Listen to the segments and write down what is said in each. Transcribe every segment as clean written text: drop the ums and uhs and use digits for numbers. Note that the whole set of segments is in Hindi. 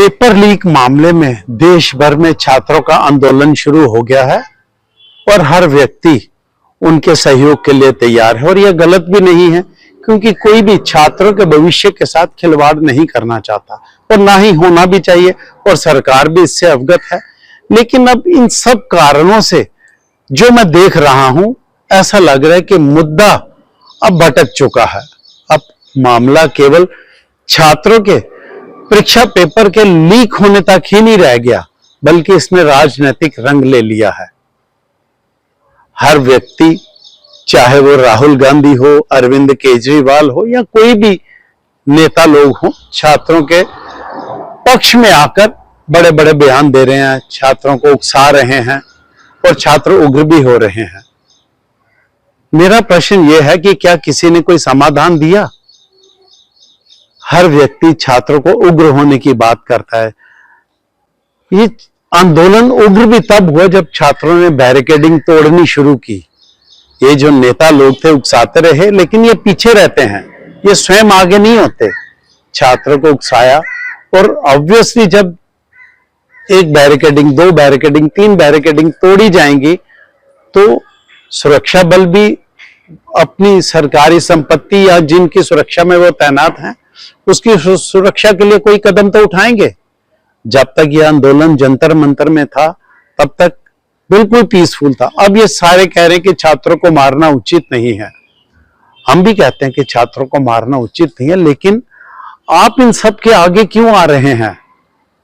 पेपर लीक मामले में देश भर में छात्रों का आंदोलन शुरू हो गया है और हर व्यक्ति उनके सहयोग के लिए तैयार है। और यह गलत भी नहीं है, क्योंकि कोई भी छात्रों के भविष्य के साथ खिलवाड़ नहीं करना चाहता और ना ही होना भी चाहिए, और सरकार भी इससे अवगत है। लेकिन अब इन सब कारणों से जो मैं देख रहा हूं, ऐसा लग रहा है कि मुद्दा अब भटक चुका है। अब मामला केवल छात्रों के परीक्षा पेपर के लीक होने तक ही नहीं रह गया, बल्कि इसने राजनीतिक रंग ले लिया है। हर व्यक्ति, चाहे वो राहुल गांधी हो, अरविंद केजरीवाल हो या कोई भी नेता लोग हो, छात्रों के पक्ष में आकर बड़े बड़े बयान दे रहे हैं, छात्रों को उकसा रहे हैं और छात्र उग्र भी हो रहे हैं। मेरा प्रश्न यह है कि क्या किसी ने कोई समाधान दिया? हर व्यक्ति छात्रों को उग्र होने की बात करता है। ये आंदोलन उग्र भी तब हुआ जब छात्रों ने बैरिकेडिंग तोड़नी शुरू की। ये जो नेता लोग थे उकसाते रहे, लेकिन ये पीछे रहते हैं, ये स्वयं आगे नहीं होते। छात्रों को उकसाया और ऑब्वियसली जब एक बैरिकेडिंग, दो बैरिकेडिंग, तीन बैरिकेडिंग तोड़ी जाएंगी तो सुरक्षा बल भी अपनी सरकारी संपत्ति या जिनकी सुरक्षा में वो तैनात हैं उसकी सुरक्षा के लिए कोई कदम तो उठाएंगे। जब तक यह आंदोलन जंतर मंतर में था तब तक बिल्कुल पीसफुल था। अब ये सारे कह रहे हैं कि छात्रों को मारना उचित नहीं है। हम भी कहते हैं कि छात्रों को मारना उचित नहीं है, लेकिन आप इन सब के आगे क्यों आ रहे हैं?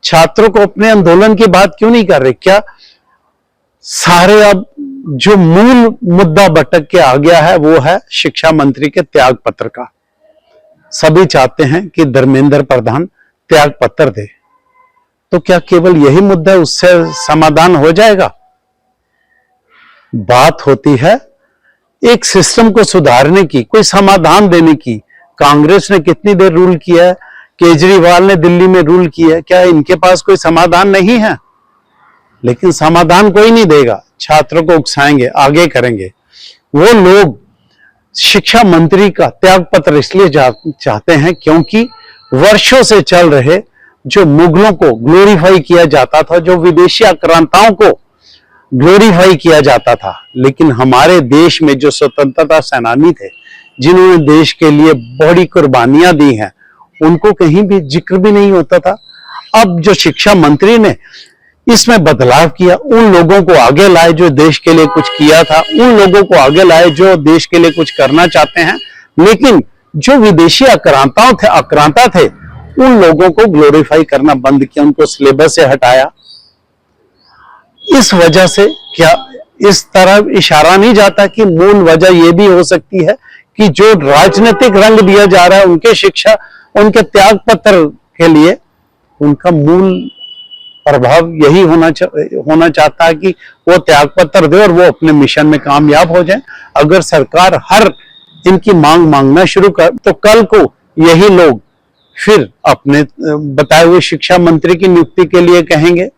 छात्रों को अपने आंदोलन की बात क्यों नहीं कर रहे? क्या सारे अब जो मूल मुद्दा भटक के आ गया है वो है शिक्षा मंत्री के त्याग पत्र का। सभी चाहते हैं कि धर्मेंद्र प्रधान त्याग पत्र दे, तो क्या केवल यही मुद्दा, उससे समाधान हो जाएगा? बात होती है एक सिस्टम को सुधारने की, कोई समाधान देने की। कांग्रेस ने कितनी देर रूल किया है, केजरीवाल ने दिल्ली में रूल किया है, क्या इनके पास कोई समाधान नहीं है? लेकिन समाधान कोई नहीं देगा, छात्रों को उकसाएंगे, आगे करेंगे। वो लोग शिक्षा मंत्री का त्याग पत्र इसलिए चाहते हैं क्योंकि वर्षों से चल रहे जो मुगलों को ग्लोरीफाई किया जाता था, जो विदेशी आक्रांताओं को ग्लोरीफाई किया जाता था, लेकिन हमारे देश में जो स्वतंत्रता सेनानी थे, जिन्होंने देश के लिए बड़ी कुर्बानियां दी हैं, उनको कहीं भी जिक्र भी नहीं होता था। अब जो शिक्षा मंत्री ने इसमें बदलाव किया, उन लोगों को आगे लाए जो देश के लिए कुछ किया था, उन लोगों को आगे लाए जो देश के लिए कुछ करना चाहते हैं, लेकिन जो विदेशी आक्रांता थे उन लोगों को ग्लोरीफाई करना बंद किया, उनको सिलेबस से हटाया। इस वजह से क्या इस तरह इशारा नहीं जाता कि मूल वजह यह भी हो सकती है कि जो राजनीतिक रंग दिया जा रहा है उनके त्याग पत्र के लिए, उनका मूल प्रभाव यही होना चाहता है कि वो त्याग पत्र दे और वो अपने मिशन में कामयाब हो जाए। अगर सरकार हर इनकी मांग मांगना शुरू कर तो कल को यही लोग फिर अपने बताए हुए शिक्षा मंत्री की नियुक्ति के लिए कहेंगे,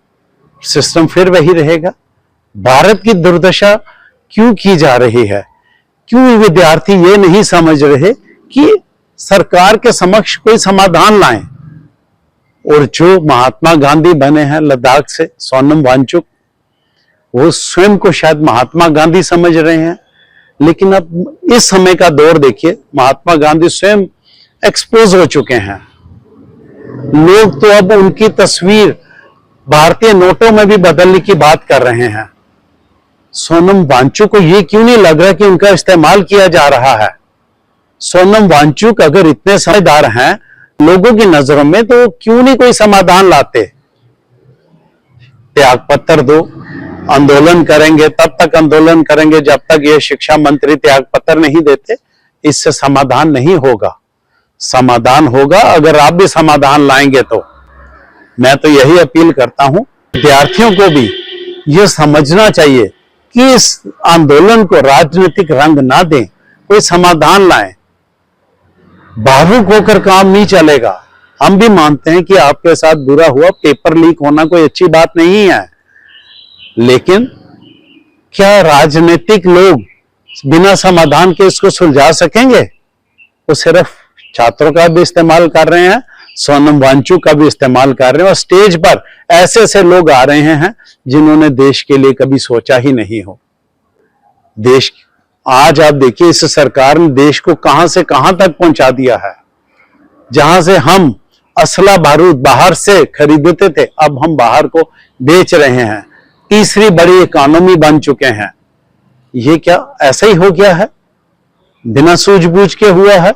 सिस्टम फिर वही रहेगा। भारत की दुर्दशा क्यों की जा रही है? क्यों विद्यार्थी ये नहीं समझ रहे कि सरकार के समक्ष कोई समाधान लाएं? और जो महात्मा गांधी बने हैं लद्दाख से, सोनम वांगचुक, वो स्वयं को शायद महात्मा गांधी समझ रहे हैं, लेकिन अब इस समय का दौर देखिए, महात्मा गांधी स्वयं एक्सपोज हो चुके हैं। लोग तो अब उनकी तस्वीर भारतीय नोटों में भी बदलने की बात कर रहे हैं। सोनम वांगचुक को ये क्यों नहीं लग रहा कि उनका इस्तेमाल किया जा रहा है? सोनम वांगचुक अगर इतने समझदार हैं लोगों की नजरों में, तो क्यों नहीं कोई समाधान लाते? त्याग पत्र दो, आंदोलन करेंगे, तब तक आंदोलन करेंगे जब तक ये शिक्षा मंत्री त्याग पत्र नहीं देते। इससे समाधान नहीं होगा। समाधान होगा अगर आप भी समाधान लाएंगे। तो मैं तो यही अपील करता हूं, विद्यार्थियों को भी यह समझना चाहिए कि इस आंदोलन को राजनीतिक रंग ना दें, कोई समाधान लाएं। भावुक होकर काम नहीं चलेगा। हम भी मानते हैं कि आपके साथ बुरा हुआ, पेपर लीक होना कोई अच्छी बात नहीं है, लेकिन क्या राजनीतिक लोग बिना समाधान के इसको सुलझा सकेंगे? वो सिर्फ छात्रों का भी इस्तेमाल कर रहे हैं, सोनम वांचुक का भी इस्तेमाल कर रहे हैं, और स्टेज पर ऐसे ऐसे लोग आ रहे हैं जिन्होंने देश के लिए कभी सोचा ही नहीं हो। देश आज आप देखिए, इस सरकार ने देश को कहां से कहां तक पहुंचा दिया है। जहां से हम असला बारूद बाहर से खरीदते थे, अब हम बाहर को बेच रहे हैं। तीसरी बड़ी इकोनॉमी बन चुके हैं। ये क्या ऐसा ही हो गया है? बिना सूझबूझ के हुआ है?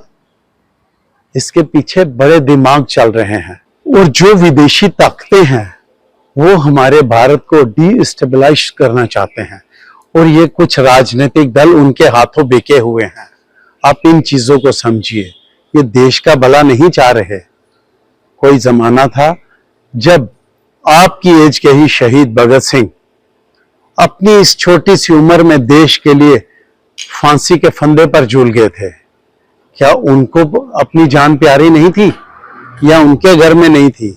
इसके पीछे बड़े दिमाग चल रहे हैं, और जो विदेशी ताकतें हैं वो हमारे भारत को डीस्टेबलाइज करना चाहते हैं, और ये कुछ राजनीतिक दल उनके हाथों बिके हुए हैं। आप इन चीजों को समझिए, ये देश का भला नहीं चाह रहे। कोई जमाना था जब आपकी एज के ही शहीद भगत सिंह अपनी इस छोटी सी उम्र में देश के लिए फांसी के फंदे पर झूल गए थे। क्या उनको अपनी जान प्यारी नहीं थी, या उनके घर में नहीं थी?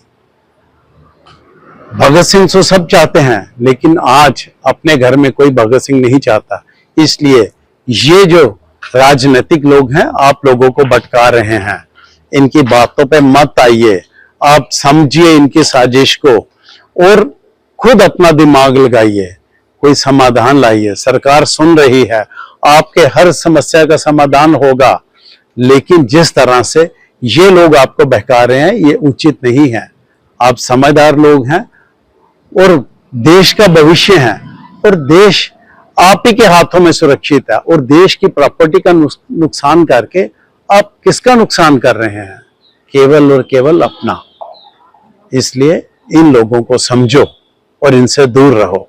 भगत सिंह तो सब चाहते हैं, लेकिन आज अपने घर में कोई भगत सिंह नहीं चाहता। इसलिए ये जो राजनीतिक लोग हैं, आप लोगों को भटका रहे हैं। इनकी बातों पे मत आइए, आप समझिए इनकी साजिश को, और खुद अपना दिमाग लगाइए, कोई समाधान लाइए। सरकार सुन रही है, आपके हर समस्या का समाधान होगा, लेकिन जिस तरह से ये लोग आपको बहका रहे हैं, ये उचित नहीं है। आप समझदार लोग हैं, और देश का भविष्य है, और देश आप ही के हाथों में सुरक्षित है। और देश की प्रॉपर्टी का नुकसान करके आप किसका नुकसान कर रहे हैं? केवल और केवल अपना। इसलिए इन लोगों को समझो और इनसे दूर रहो।